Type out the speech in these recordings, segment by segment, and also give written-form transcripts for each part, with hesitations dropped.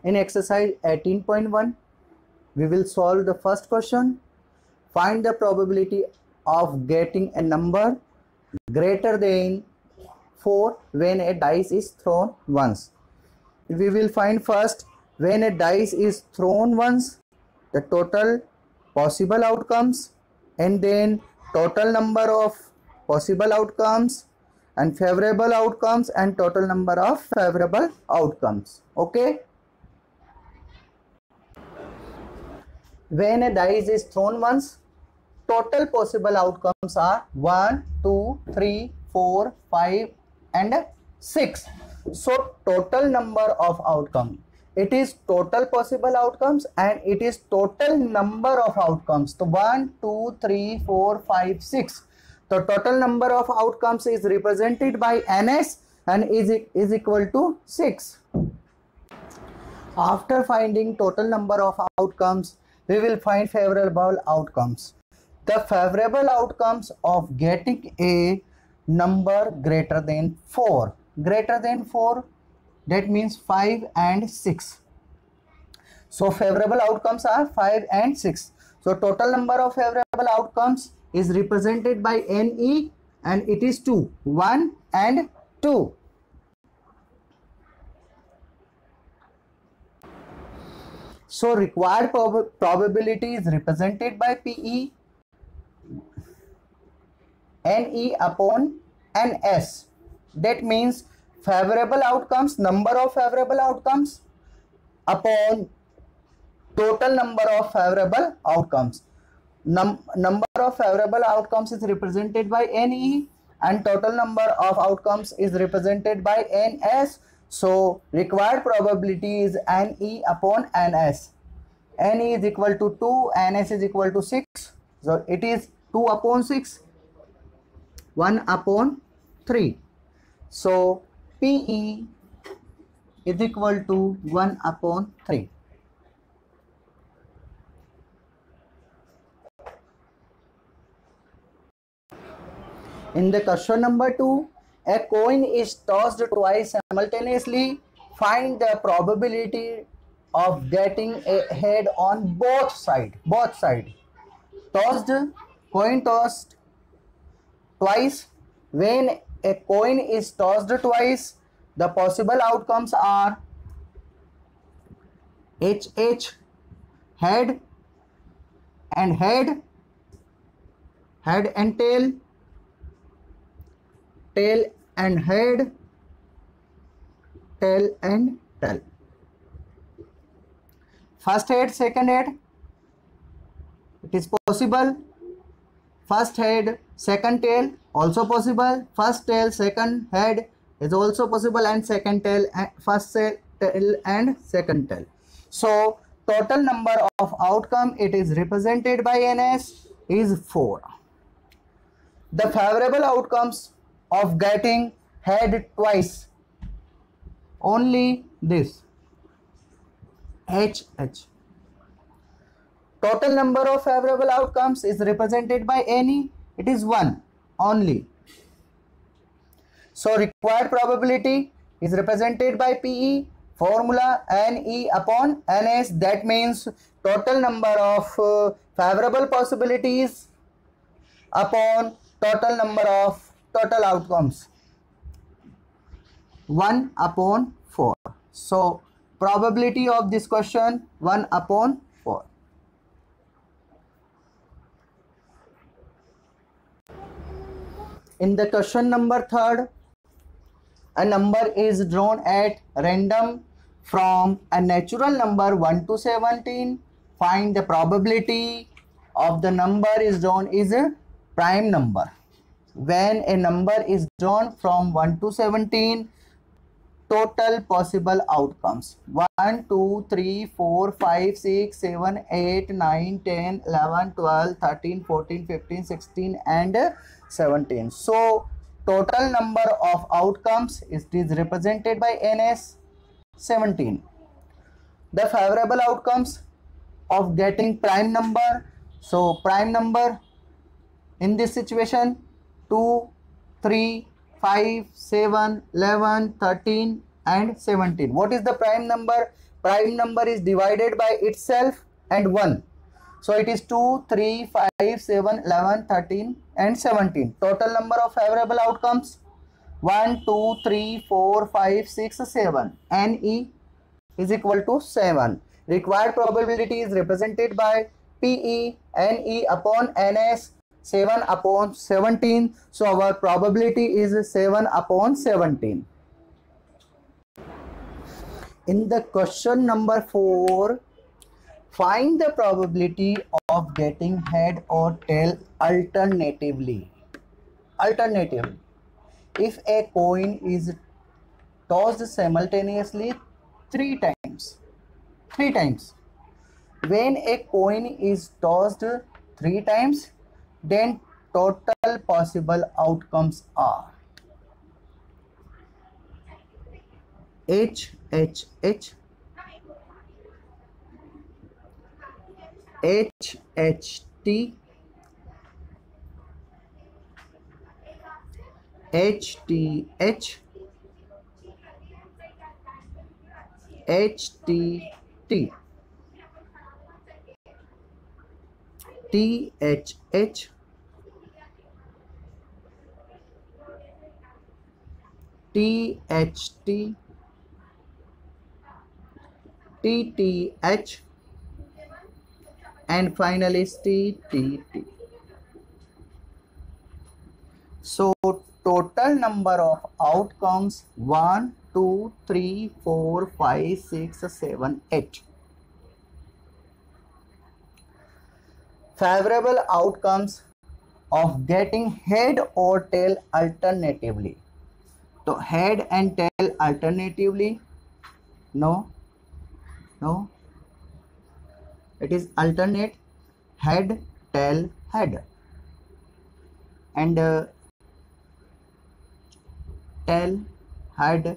In exercise 18.1, we will solve the first question. Find the probability of getting a number greater than 4 when a dice is thrown once. We will find first, when a dice is thrown once, the total possible outcomes, and then total number of possible outcomes and favorable outcomes and total number of favorable outcomes. Okay. When a dice is thrown once, total possible outcomes are 1, 2, 3, 4, 5 and 6. So total number of outcomes, it is total possible outcomes and it is total number of outcomes. So 1, 2, 3, 4, 5, 6. The total number of outcomes is represented by ns and is equal to 6. After finding total number of outcomes, we will find favorable outcomes. The favorable outcomes of getting a number greater than 4. Greater than 4, that means 5 and 6. So favorable outcomes are 5 and 6. So total number of favorable outcomes is represented by NE and it is 2. 1 and 2. So required probability is represented by PE, NE upon NS. That means favorable outcomes, number of favorable outcomes upon total number of favorable outcomes. Number of favorable outcomes is represented by NE and total number of outcomes is represented by NS. So required probability is NE upon NS. NE is equal to 2, NS is equal to 6. So it is 2 upon 6, 1 upon 3. So PE is equal to 1 upon 3. In the question number 2, a coin is tossed twice simultaneously. Find the probability of getting a head on both sides. Coin tossed twice. When a coin is tossed twice, the possible outcomes are HH, head and head, head and tail, tail and head, tail and tail. First head, second head, it is possible. First head, second tail, also possible. First tail, second head is also possible, and second tail, first tail and second tail. So total number of outcome, it is represented by NS, is 4. The favorable outcomes of getting head twice, only this, HH. Total number of favorable outcomes is represented by NE, it is 1 only. So required probability is represented by PE, formula NE upon NS. That means total number of favorable possibilities upon total number of total outcomes, 1 upon 4. So probability of this question, 1 upon 4. In the question number 3, a number is drawn at random from a natural number 1 to 17. Find the probability of the number is drawn is a prime number. When a number is drawn from 1 to 17, total possible outcomes, 1, 2, 3, 4, 5, 6, 7, 8, 9, 10, 11, 12, 13, 14, 15, 16 and 17. So total number of outcomes is represented by NS, 17. The favorable outcomes of getting prime number. So prime number in this situation, 2, 3, 5, 7, 11, 13 and 17. What is the prime number? Prime number is divided by itself and 1. So it is 2, 3, 5, 7, 11, 13 and 17. Total number of favorable outcomes 1, 2, 3, 4, 5, 6, 7. NE is equal to 7. Required probability is represented by PE NE upon NS 7 upon 17. So our probability is 7 upon 17. In the question number 4, find the probability of getting head or tail alternatively. Alternatively, if a coin is tossed simultaneously 3 times. When a coin is tossed 3 times, then total possible outcomes are H, H, H, H, H, T, H, T, H, H, T, T, T, H, H, T, H, T, T, T, H, and finally T, T, T. So total number of outcomes 1, 2, 3, 4, 5, 6, 7, 8. Favorable outcomes of getting head or tail alternatively. So head and tail alternatively, no, it is alternate head, tail, head, and tail, head,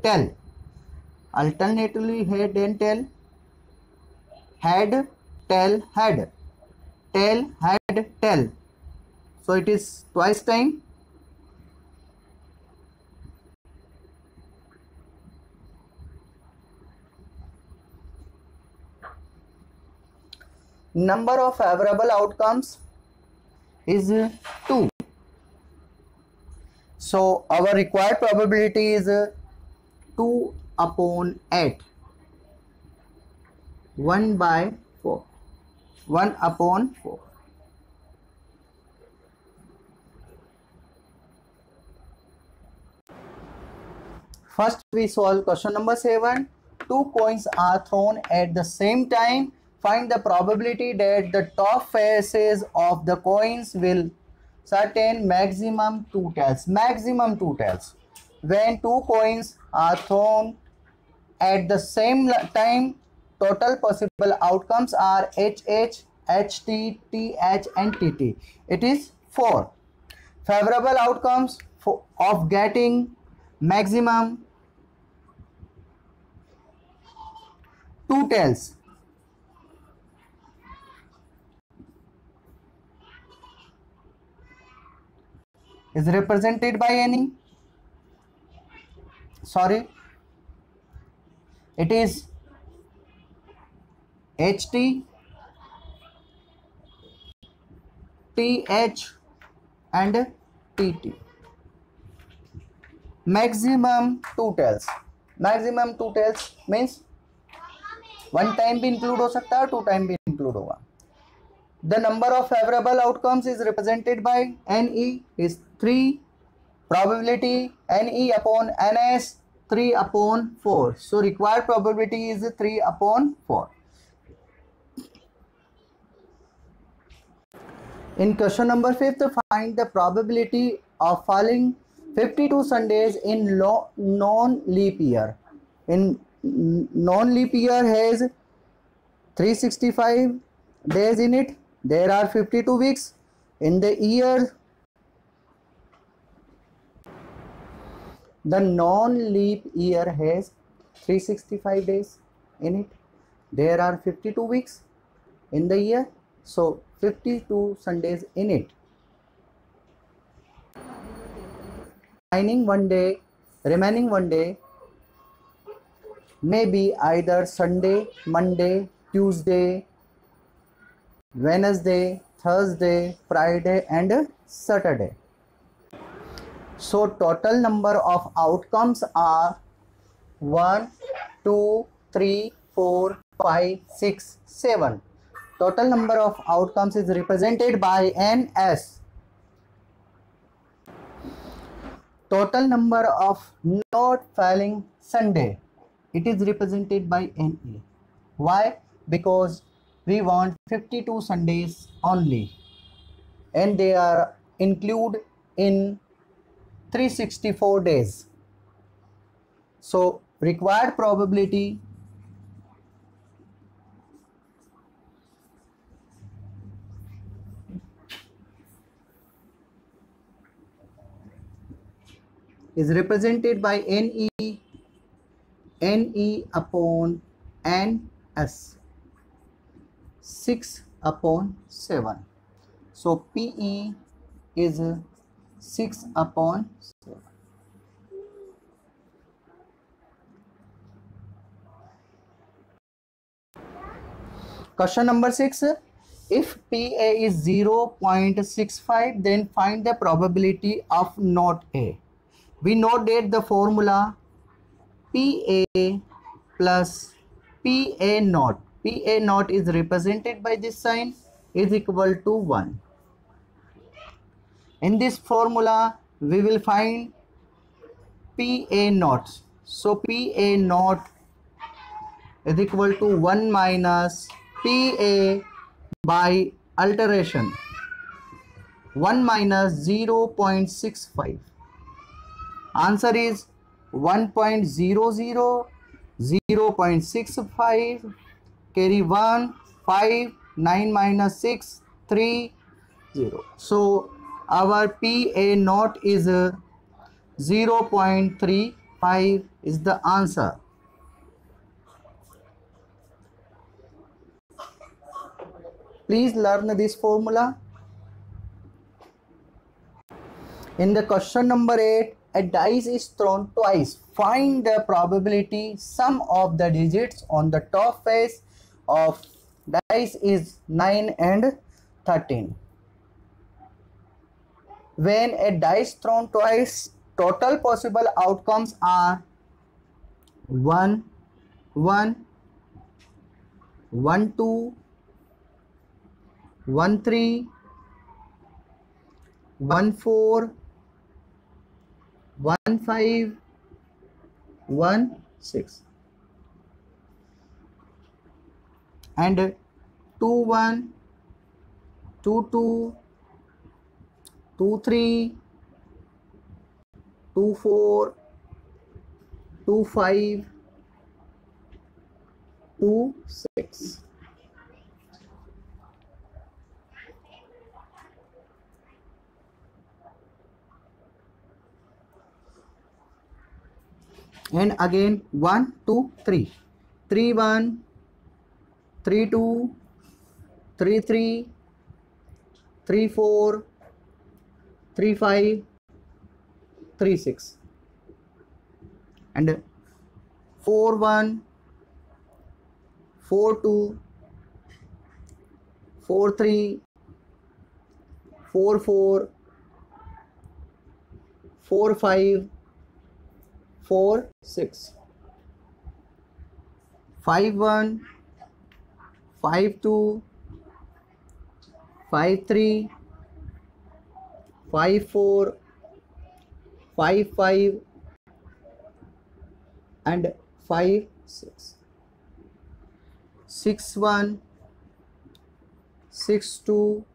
tail. Alternatively head and tail, head, tail, head, tail, head, tail. So it is twice time. Number of favorable outcomes is 2. So our required probability is 2 upon 8. 1 by 4. 1 upon 4. First we solve question number 7. 2 coins are thrown at the same time. Find the probability that the top faces of the coins will certain maximum 2 tails. Maximum 2 tails. When 2 coins are thrown at the same time, total possible outcomes are HH, HT, TH and TT. It is 4. Favorable outcomes of getting maximum 2 tails is represented by any, it is HT, TH and TT. Maximum 2 tails. Maximum 2 tails means one time भी include हो सकता है, 2 time भी include होगा. The number of favorable outcomes is represented by NE is 3. Probability NE upon NS 3 upon 4. So required probability is 3 upon 4. In question number 5, find the probability of falling 52 Sundays in non-leap year. In non-leap year has 365 days in it. There are 52 weeks in the year. The non-leap year has 365 days in it. There are 52 weeks in the year. So 52 Sundays in it. remaining one day may be either Sunday, Monday, Tuesday, Wednesday, Thursday, Friday and Saturday. So total number of outcomes are 1, 2, 3, 4, 5, 6, 7. Total number of outcomes is represented by NS. Total number of not falling Sunday, it is represented by NA. Why? Because we want 52 Sundays only and they are included in 364 days. So required probability is represented by NE upon NS, 6 upon 7. So PE is 6 upon 7. Question number 6. If PA is 0.65, then find the probability of not A. We know that the formula PA plus PA naught. PA naught is represented by this sign is equal to 1. In this formula, we will find PA naught. So PA naught is equal to 1 minus PA by alteration, 1 minus 0.65. Answer is 1.00, 0.65, carry 1, 5, 9 minus 6, 3, 0. So our PA naught is 0.35 is the answer. Please learn this formula. In the question number 8, a dice is thrown twice. Find the probability sum of the digits on the top face of dice is 9 and 13. When a dice thrown twice, total possible outcomes are 1, 1, 1, 2, 1, 3, 1, 4, 1, 5, 1, 6 and 2, 1, 2, 2, 2, 3, 2, 4, 2, 5, 2, 6. And again 1, 2, 3, 3, 1, 3, 2, 3, 3, 3, 4, 3, 5, 3, 6 and 4, 1, 4, 2, 4, 3, 4, 4, 4, 5, 4, 6, 5, 1, 5, 2, 5, 3, 5, 4, 5, 5 and 5, 6, 6, 1, 6, 2,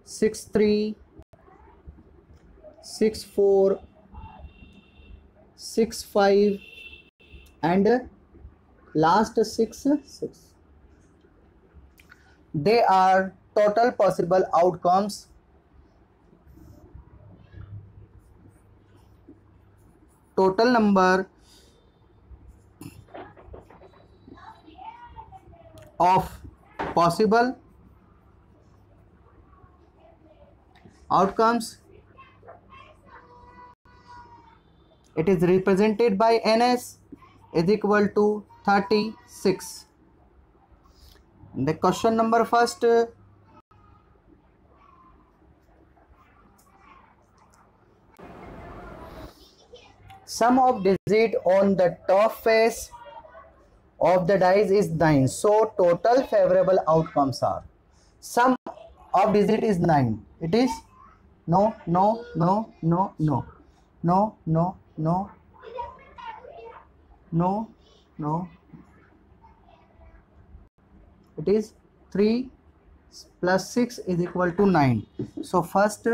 6, 3, 6, 4, 6, 5 and last 6, 6. They are total possible outcomes. Total number of possible outcomes It is represented by ns is equal to 36. The question number first. Sum of digit on the top face of the dice is 9. So total favorable outcomes are. Sum of digit is 9. It is no, no, no, no, no, no, no, no, no, no. It is 3 plus 6 is equal to 9. So first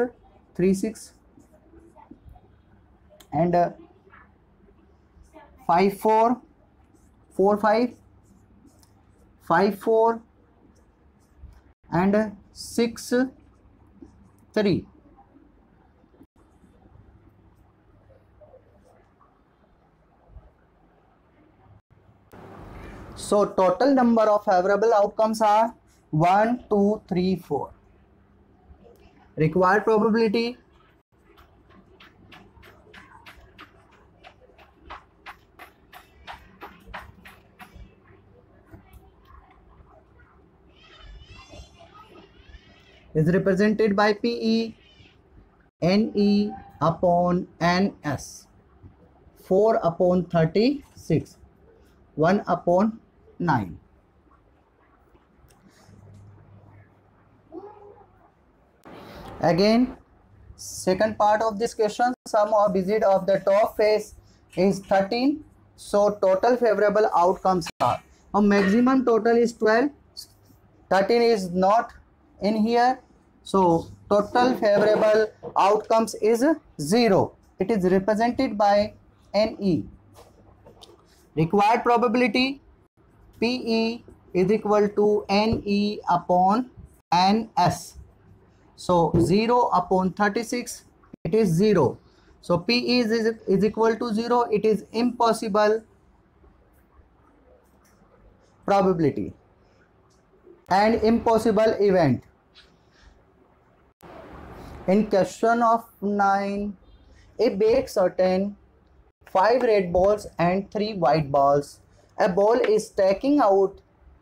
3 6 and 5 4 4 5 5 4 and 6 3. So total number of favorable outcomes are 1 2 3 4. Required probability is represented by PE NE upon NS. 4 upon 36, 1 upon 9. Again, second part of this question, sum of digit of the top face is 13. So total favorable outcomes are, a maximum total is 12. 13 is not in here. So total favorable outcomes is 0. It is represented by NE. Required probability PE is equal to NE upon NS. So 0 upon 36, it is 0. So PE is equal to 0. It is impossible probability and impossible event. In question of 9, a bag certain 5 red balls and 3 white balls. A ball is taken out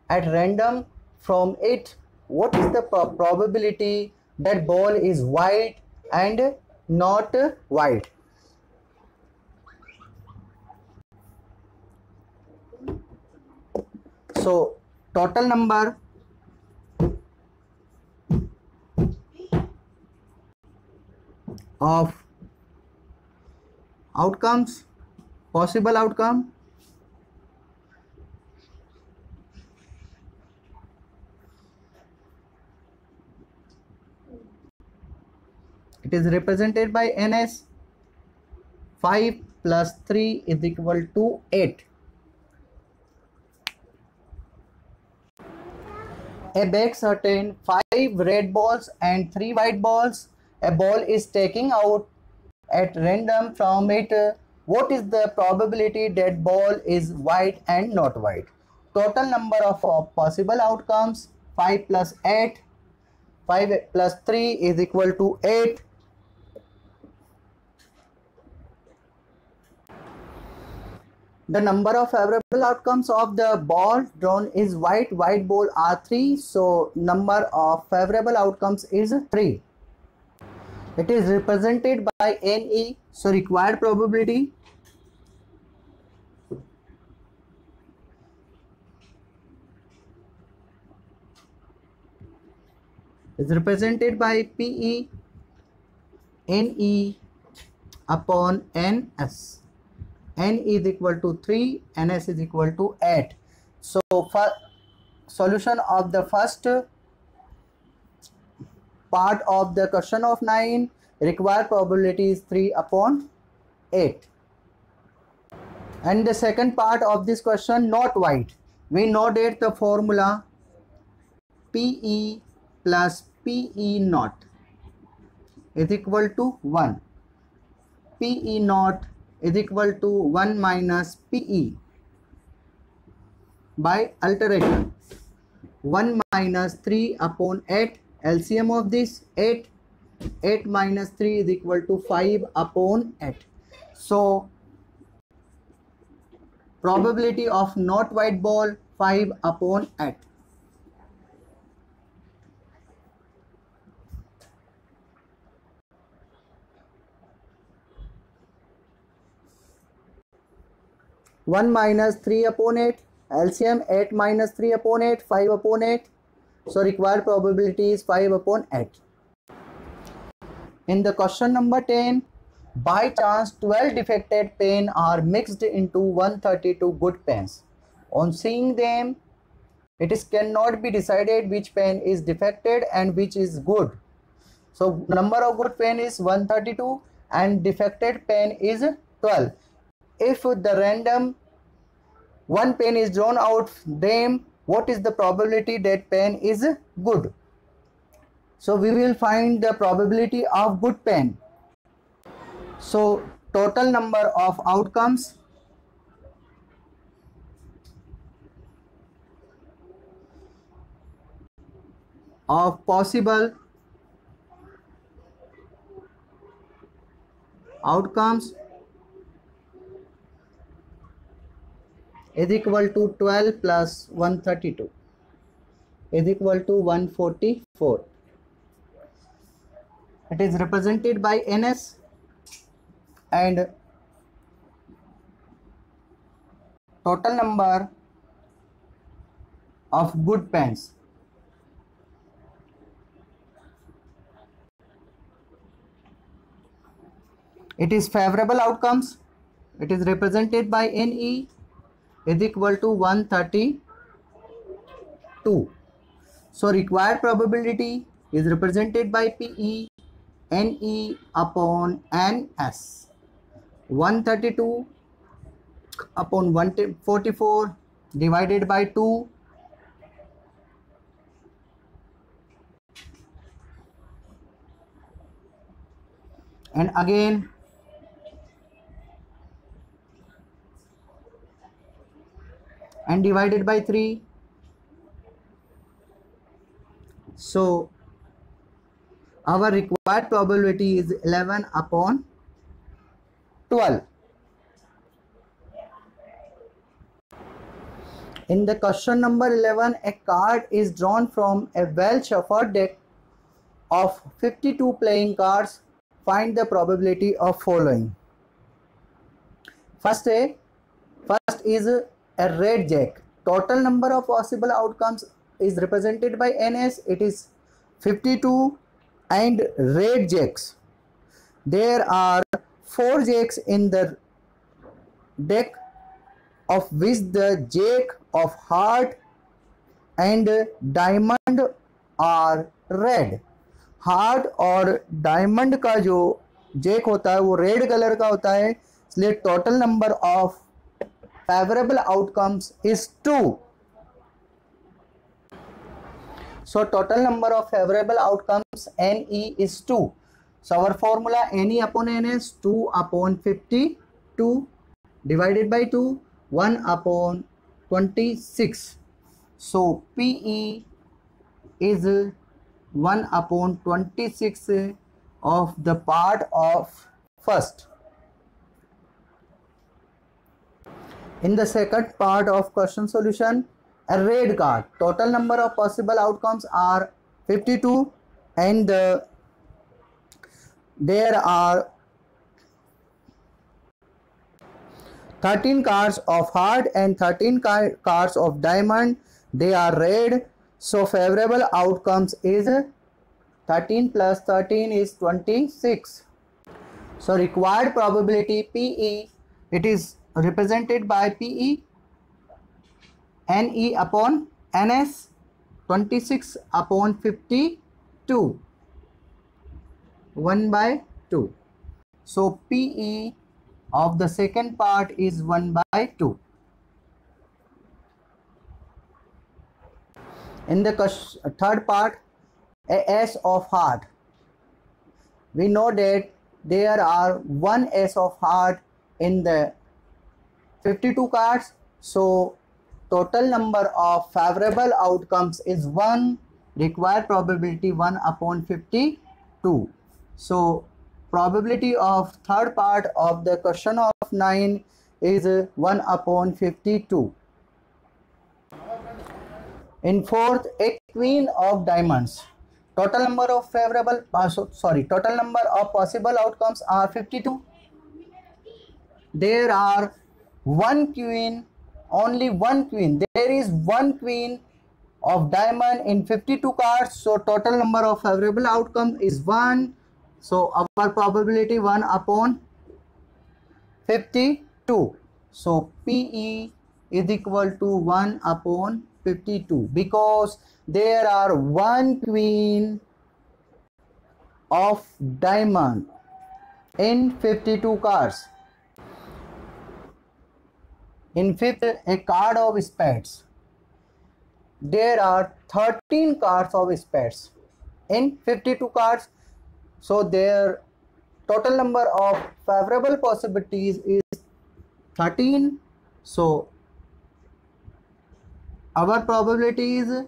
at random from it. What is the probability that ball is white and not white? So total number of outcomes, possible outcome, it is represented by NS. 5 plus 3 is equal to 8. A bag certain 5 red balls and 3 white balls. A ball is taken out at random from it. What is the probability that ball is white and not white? Total number of possible outcomes, 5 plus 8. 5 plus 3 is equal to 8. The number of favorable outcomes of the ball drawn is white ball are 3. So number of favorable outcomes is 3. It is represented by NE. So required probability is represented by PE NE upon NS. N is equal to 3, NS is equal to 8. So for solution of the first part of the question of 9, required probability is 3 upon 8. And the second part of this question, not white. We know that the formula PE plus PE naught is equal to 1. PE naught is equal to 1 minus PE by alteration. 1 minus 3 upon 8, LCM of this 8. 8 minus 3 is equal to 5 upon 8. So Probability of not white ball 5 upon 8. One minus 3 upon 8. LCM 8 minus 3 upon 8, 5 upon 8. So required probability is 5 upon 8. In the question number 10, by chance 12 defected pens are mixed into 132 good pens. On seeing them, it cannot be decided which pen is defected and which is good. So number of good pen is 132 and defected pen is 12. If the random one pen is drawn out, then what is the probability that pen is good? So we will find the probability of good pen. So total number of outcomes of possible outcomes is equal to 12 plus 132 is equal to 144. It is represented by NS and total number of good pens. It is favorable outcomes. It is represented by NE is equal to 132. So required probability is represented by PE NE upon NS. 132 upon 144 divided by 2 and again and divided by 3. So our required probability is 11 upon 12. In the question number 11, a card is drawn from a well-shuffled deck of 52 playing cards. Find the probability of following. First is a red jack. Total number of possible outcomes is represented by NS. It is 52 and red jacks. There are 4 jacks in the deck, of which the jack of heart and diamond are red. Heart और diamond का जो Jack होता है वो red colour का होता है, इसलिए total number of favorable outcomes is 2. So total number of favorable outcomes NE is 2. So our formula NE upon NS 2 upon 52 divided by 2 1 upon 26. So PE is 1 upon 26 of the part of first. In the second part of question solution, a red card. Total number of possible outcomes are 52 and there are 13 cards of heart and 13 cards of diamond. They are red. So favorable outcomes is 13 plus 13 is 26. So required probability PE, it is represented by PE NE upon NS 26 upon 52 1 by 2. So PE of the second part is 1 by 2. In the third part, a S of heart. We know that there are 1 S of heart in the 52 cards. So total number of favorable outcomes is 1. Required probability 1 upon 52. So probability of third part of the question of 9 is 1 upon 52. In fourth, a queen of diamonds. Total number of total number of possible outcomes are 52. There are one queen, only one queen. There is one queen of diamond in 52 cards. So total number of favorable outcome is 1. So our probability 1 upon 52. So PE is equal to 1 upon 52 because there are one queen of diamond in 52 cards. In fifth, a card of spades. There are 13 cards of spades in 52 cards. So their total number of favorable possibilities is 13. So our probability is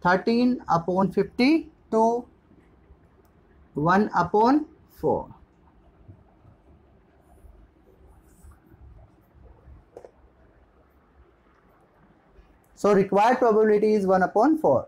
13 upon 52, 1 upon 4. So required probability is 1 upon 4.